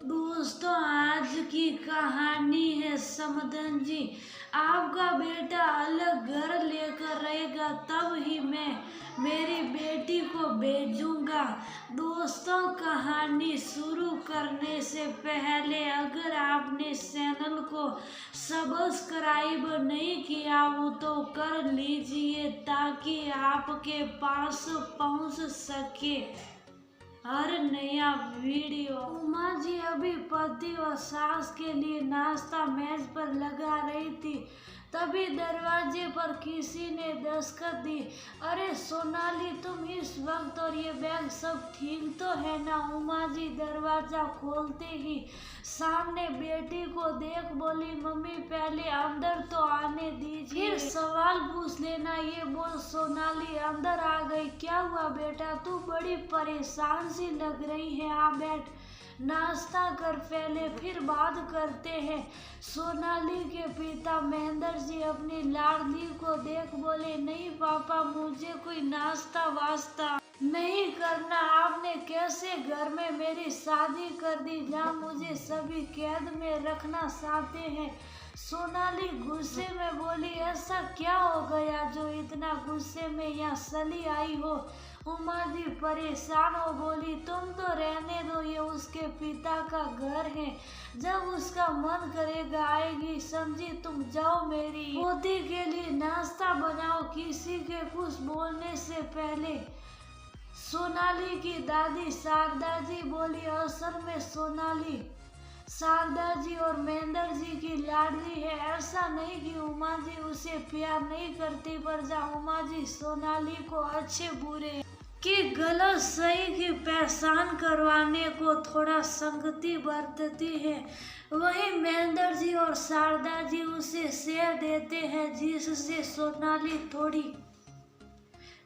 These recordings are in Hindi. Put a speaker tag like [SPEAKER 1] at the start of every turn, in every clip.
[SPEAKER 1] दोस्तों, आज की कहानी है समदन जी। आपका बेटा अलग घर लेकर रहेगा, तब ही मैं मेरी बेटी को भेजूंगा। दोस्तों, कहानी शुरू करने से पहले अगर आपने चैनल को सब्सक्राइब नहीं किया हो तो कर लीजिए, ताकि आपके पास पहुंच सके हर नया वीडियो। उमा जी अभी पति और सास के लिए नाश्ता मेज पर लगा रही थी, तभी दरवाजे पर किसी ने दस्तक दी। अरे सोनाली, तुम इस वक्त, और ये बैग सब ठीक तो है ना? उमा जी दरवाजा खोलते ही सामने बेटी को देख बोली, मम्मी पहले अंदर तो आने दीजिए, फिर सवाल पूछ लेना। ये बोल सोनाली अंदर आ गई। क्या हुआ बेटा, तू बड़ी परेशान सी लग रही है। आ बैठ, नाश्ता कर पहले, फिर बात करते हैं। सोनाली के पिता महेंद्र जी अपनी लाडली को देख बोले, नहीं पापा, मुझे कोई नाश्ता वास्ता नहीं करना। आपने कैसे घर में मेरी शादी कर दी, जहाँ मुझे सभी कैद में रखना चाहते हैं। सोनाली गुस्से में बोली, ऐसा क्या हो गया जो इतना गुस्से में यहाँ चली आई हो? उमा जी परेशान हो बोली, तुम तो रहने दो, ये उसके पिता का घर है, जब उसका मन करेगा आएगी, समझी? तुम जाओ, मेरी पोती के लिए नाश्ता बनाओ। किसी के कुछ बोलने से पहले सोनाली की दादी शारदा जी बोली, असल में सोनाली शारदा जी और महेंद्र जी की लाडली है। ऐसा नहीं कि उमा जी उसे प्यार नहीं करती, पर जहाँ उमा जी सोनाली को अच्छे बुरे कि गलत सही की पहचान करवाने को थोड़ा संगति बरतती है, वहीं महेंद्र जी और शारदा जी उसे शेयर देते हैं, जिससे सोनाली थोड़ी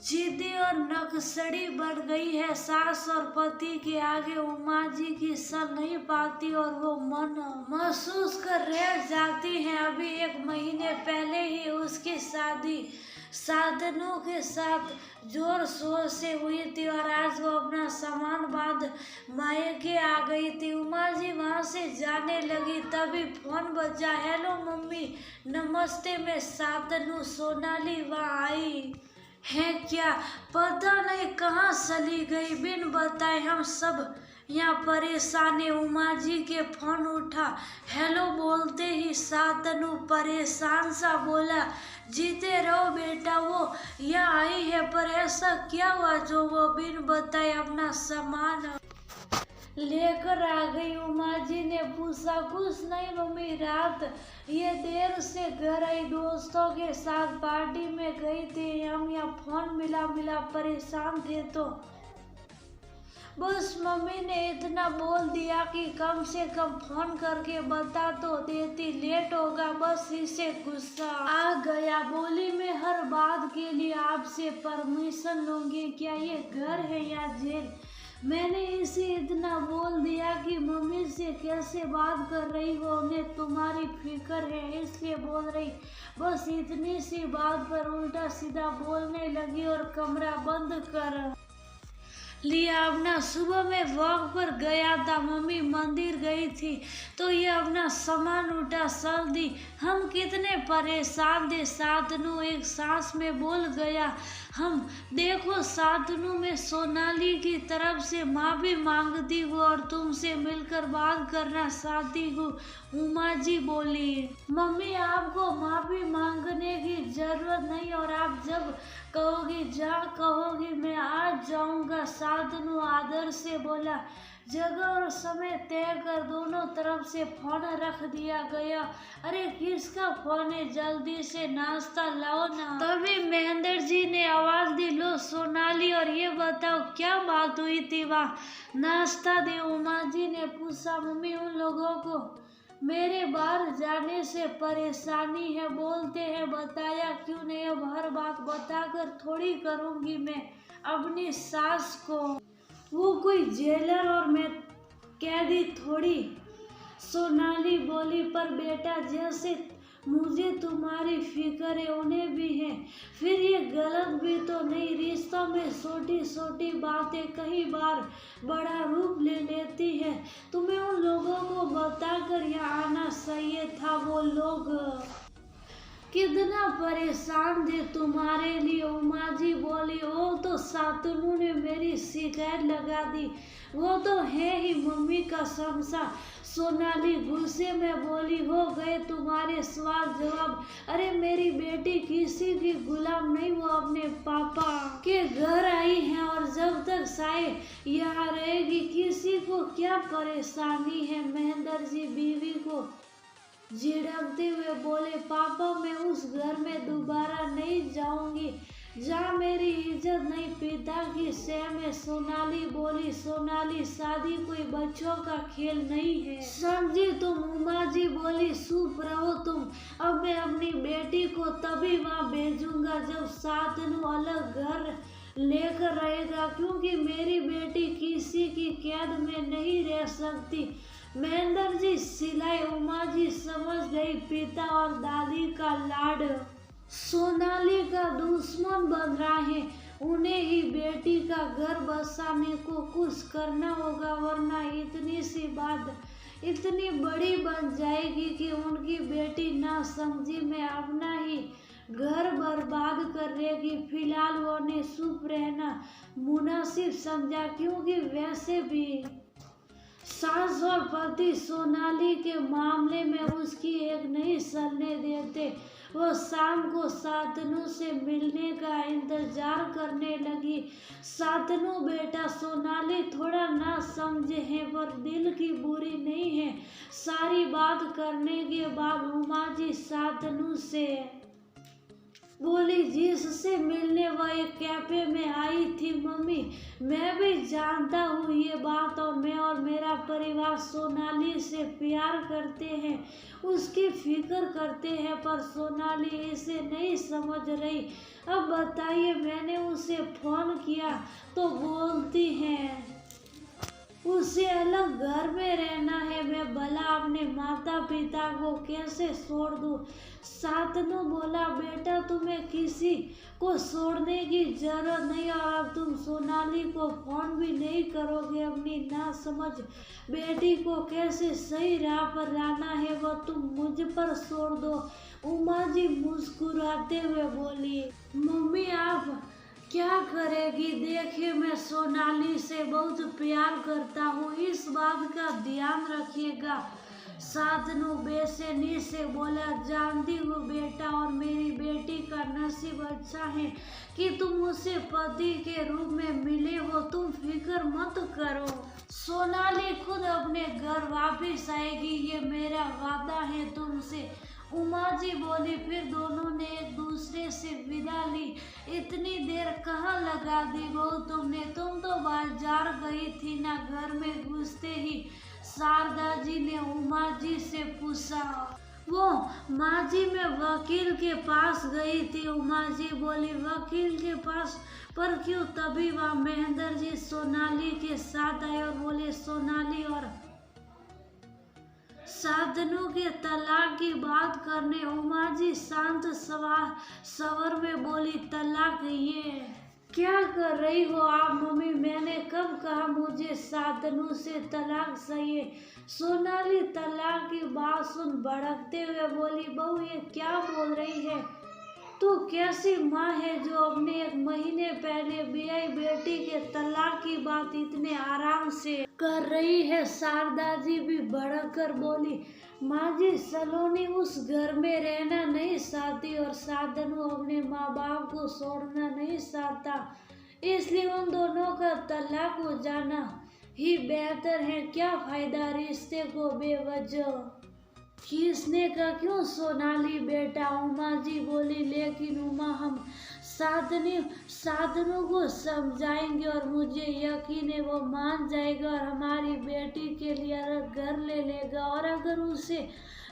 [SPEAKER 1] जिद्दी और नक्सड़ी बढ़ गई है। सास और पति के आगे उमा जी की सर नहीं पाती और वो मन महसूस कर रह जाती हैं। अभी 1 महीने पहले ही उसकी शादी साधनों के साथ जोर शोर से हुई थी और आज वो अपना सामान बांध मायके आ गई थी। उमा जी वहाँ से जाने लगी, तभी फोन बजा। हेलो मम्मी, नमस्ते, मैं शांतनु। सोनाली वहाँ आई है क्या? पता नहीं कहाँ चली गई, बिन बताए हम सब यहाँ परेशान है। उमा जी के फोन उठा। हेलो बोलते ही शांतनु परेशान सा बोला, जीते रहो बेटा, वो यहाँ आई है, पर ऐसा क्या हुआ जो वो बिन बताए अपना सामान लेकर आ गई? उमा जी ने पूछा। कुछ नहीं मम्मी, रात ये देर से घर आई, दोस्तों के साथ पार्टी में गई थी, हम यहाँ फोन मिला परेशान थे, तो बस मम्मी ने इतना बोल दिया कि कम से कम फोन करके बता तो देती, लेट होगा, बस इसे गुस्सा आ गया। बोली, मैं हर बात के लिए आपसे परमिशन लूंगी, क्या ये घर है या जेल? मैंने इसे इतना बोल दिया कि मम्मी से कैसे बात कर रही हो, उन्हें तुम्हारी फिक्र है, इसलिए बोल रही। बस इतनी सी बात पर उल्टा सीधा बोलने लगी और कमरा बंद कर लिया अपना। सुबह में वॉक पर गया था, मम्मी मंदिर गई थी, तो ये अपना सामान उठा चल दी। हम कितने परेशान थे, शांतनु एक सांस में बोल गया। हम देखो शांतनु, मैं सोनाली की तरफ से माफी मांगती हूँ और तुमसे मिलकर बात करना चाहती हूँ, उमा जी बोली। मम्मी, आपको माफी मांगने की जरूरत नहीं, और आप जब कहोगी, जहाँ कहोगी मैं आज जाऊंगा, शांतनु आदर से बोला। जगह और समय तय कर दोनों तरफ से फोन रख दिया गया। अरे किसका फोन है, जल्दी से नाश्ता लाओ ना। तभी महेंद्र जी ने आवाज दी, लो सोनाली, और ये बताओ क्या बात हुई थी वहाँ, नाश्ता दे। उमा जी ने पूछा। मम्मी, उन लोगों को मेरे बाहर जाने से परेशानी है, बोलते हैं, बताया क्यों नहीं? अब हर बात बताकर थोड़ी करूंगी मैं अपनी सास को, वो कोई जेलर और मैं कैदी थोड़ी। सोनाली बोली, पर बेटा जैसे मुझे तुम्हारी फिक्र है, उन्हें भी है, फिर ये गलत भी तो नहीं। रिश्तों में छोटी छोटी बातें कई बार बड़ा रूप ले लेती है। तुम्हें उन लोगों छोड़कर यहाँ आना सही था। वो लोग कितना परेशान थे तुम्हारे लिए। उमा जी बोली, वो तो सातनू ने मेरी शिकायत लगा दी, वो तो है ही मम्मी का समसा। सोनाली गुस्से में बोली, हो गए तुम्हारे सवाल जवाब। अरे मेरी बेटी किसी की गुलाम नहीं, वो अपने पापा के घर आई है और जब तक साए यहाँ रहेगी किसी को क्या परेशानी है। महेंद्र जी बीवी को झिड़कते हुए बोले, पापा मैं उस घर में दोबारा नहीं जाऊंगी जहाँ मेरी इज्जत नहीं, पिता की सेवा में। सोनाली बोली, सोनाली शादी कोई बच्चों का खेल नहीं है, समझी तुम। उमा जी बोली, चुप रहो तुम। अब मैं अपनी बेटी को तभी वहाँ भेजूंगा जब सातनू अलग घर लेकर रहेगा, क्योंकि मेरी बेटी किसी की कैद में नहीं रह सकती। महेंद्र जी सिलाई। उमा जी समझ गई, पिता और दादी का लाड सोनाली का दुश्मन बन रहा है। उन्हें ही बेटी का घर बसाने को कुछ करना होगा, वरना इतनी सी बात इतनी बड़ी बन जाएगी कि उनकी बेटी ना समझी में अपना ही घर बर्बाद कर देगी। फिलहाल वो ने चुप रहना मुनासिब समझा, क्योंकि वैसे भी सास और पति सोनाली के मामले में उसकी एक नहीं चलने देते। वो शाम को सातनू से मिलने का इंतजार करने लगी। सातनू बेटा, सोनाली थोड़ा ना समझे है पर दिल की बुरी नहीं है। सारी बात करने के बाद उमा जी सातनू से बोली, जिससे मिलने वो एक कैफे में आई थी। मम्मी मैं भी जानता हूँ ये बात, और मैं और मेरा परिवार सोनाली से प्यार करते हैं, उसकी फिक्र करते हैं, पर सोनाली इसे नहीं समझ रही। अब बताइए, मैंने उसे फोन किया तो बोलती है उसे अलग घर में रहना है। मैं भला अपने माता पिता को कैसे छोड़ दूं। सातनू बोला, बेटा तुम्हें किसी को छोड़ने की जरूरत नहीं, और अब तुम सोनाली को फोन भी नहीं करोगे। अपनी नासमझ बेटी को कैसे सही राह पर लाना है वो तुम मुझ पर छोड़ दो। उमा जी मुस्कुराते हुए बोली, मम्मी आप क्या करेगी। देखिए मैं सोनाली से बहुत प्यार करता हूँ, इस बात का ध्यान रखिएगा। सातनू बेचैनी से बोला, जानती हूँ बेटा, और मेरी बेटी का नसीब अच्छा है कि तुम उसे पति के रूप में मिले हो। तुम फिक्र मत करो, सोनाली खुद अपने घर वापस आएगी, ये मेरा वादा है तुमसे। उमा जी बोली, फिर दोनों ने एक दूसरे से विदा ली। इतनी देर कहाँ लगा दी बहू तुमने, तुम तो बाजार गई थी ना। घर में घुसते ही शारदा जी ने उमा जी से पूछा, वो माँ जी मैं वकील के पास गई थी। उमा जी बोली, वकील के पास, पर क्यों। तभी वह महेंद्र जी सोनाली के साथ आए और बोले, सोनाली और सातनू के तलाक की बात करने। उमा जी शांत स्वर में बोली, तलाक ये क्या कर रही हो आप मम्मी, मैंने कब कहा मुझे सातनू से तलाक चाहिए। सोनाली तलाक की बात सुन भड़कते हुए बोली, बहू ये क्या बोल रही है, तू कैसी माँ है जो अपने एक महीने पहले ब्याई बेटी के तलाक की बात इतने आराम से कर रही है। शारदा जी भी भड़क कर बोली, माँ जी सलोनी उस घर में रहना नहीं चाहती और सातनू अपने माँ बाप को छोड़ना नहीं चाहता, इसलिए उन दोनों का तलाक हो जाना ही बेहतर है। क्या फायदा रिश्ते को बेवजह खींचने का, क्यों सोनाली बेटा। उमा जी बोली, लेकिन उमा हम सातनू को समझाएंगे और मुझे यकीन है वो मान जाएगा और हमारी बेटी के लिए घर ले लेगा, और अगर उसे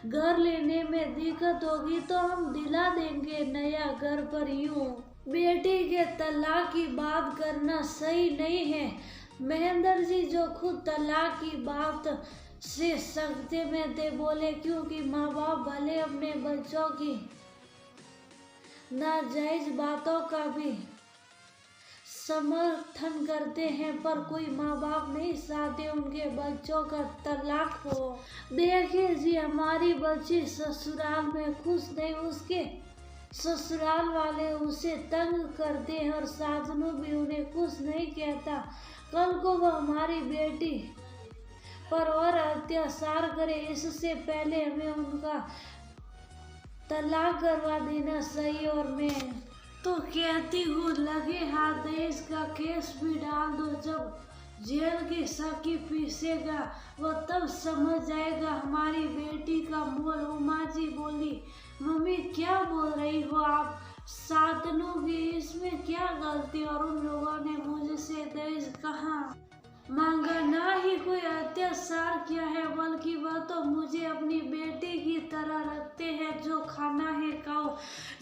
[SPEAKER 1] घर लेने में दिक्कत होगी तो हम दिला देंगे नया घर। पर यूं बेटी के तलाक की बात करना सही नहीं है। महेंद्र जी जो खुद तलाक की बात से सकते में थे बोले, क्योंकि माँ बाप भले अपने बच्चों की नाजायज बातों का भी समर्थन करते हैं, पर कोई माँ बाप नहीं चाहते उनके बच्चों का तलाक हो। देखिए जी, हमारी बच्ची ससुराल में खुश नहीं, उसके ससुराल वाले उसे तंग करते हैं और साजनू भी उन्हें खुश नहीं कहता। कल को वो हमारी बेटी पर और अत्याचार करे, इससे पहले हमें उनका तलाक करवा देना सही। और मैं तो कहती हूँ, लगे हाथ दहेज का केस भी डाल दो। जब जेल की सकी पीसेगा वो तब समझ जाएगा हमारी बेटी का मोल। उमा जी बोली, मम्मी क्या बोल रही हो आप? सातनू की इसमें क्या गलती? और उन लोगों ने मुझसे दहेज कहाँ मांगा, ना ही कोई अत्याचार किया है, बल्कि वह तो मुझे अपनी बेटी की तरह रखते हैं। जो खाना है खाओ,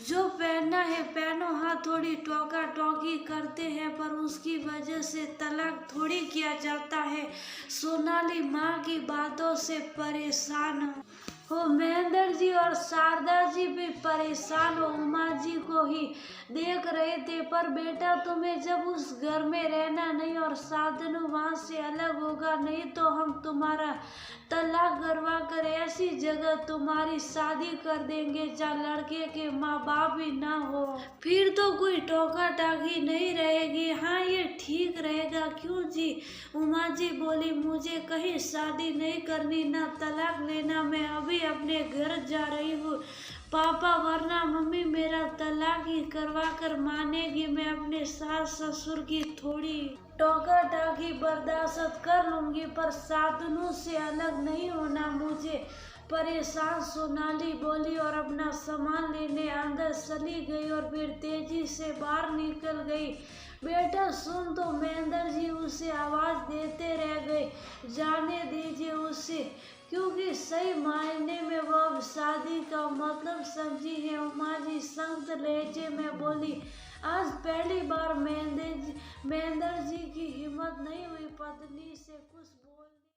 [SPEAKER 1] जो पहनना है पहनो। हाँ, थोड़ी टोका टोकी करते हैं, पर उसकी वजह से तलाक थोड़ी किया जाता है। सोनाली माँ की बातों से परेशान हो। महेंद्र जी और शारदा जी भी परेशान हो, उमा जी को ही देख रहे थे। पर बेटा, तुम्हें जब उस घर में रहना नहीं और साधनु वहाँ से अलग होगा, नहीं तो हम तुम्हारा तलाक करवा कर ऐसी जगह तुम्हारी शादी कर देंगे जहाँ लड़के के माँ बाप भी ना हो। फिर तो कोई टोका टाकी नहीं रहेगी। हाँ, ये ठीक रहेगा। क्यों जी? उमा जी बोली, मुझे कहीं शादी नहीं करनी, ना तलाक लेना। मैं अभी अपने घर जा रही हूँ पापा, वरना मम्मी मेरा तलाक ही करवा कर मानेगी। मैं अपने सास ससुर की थोड़ी टोका टाकी बर्दाश्त कर लूंगी, पर सातनू से अलग नहीं होना मुझे। परेशान सोनाली बोली और अपना सामान लेने अंदर चली गई और फिर तेजी से बाहर निकल गई। बेटा सुन, तो महेंद्र जी उसे आवाज देते रह गए, जाने दीजिए उसे, क्योंकि सही मायने में वह अब शादी का मतलब समझी है। उमा जी सख्त लहजे में बोली, आज पहली बार महेंद्र जी की हिम्मत नहीं हुई पत्नी से कुछ बोल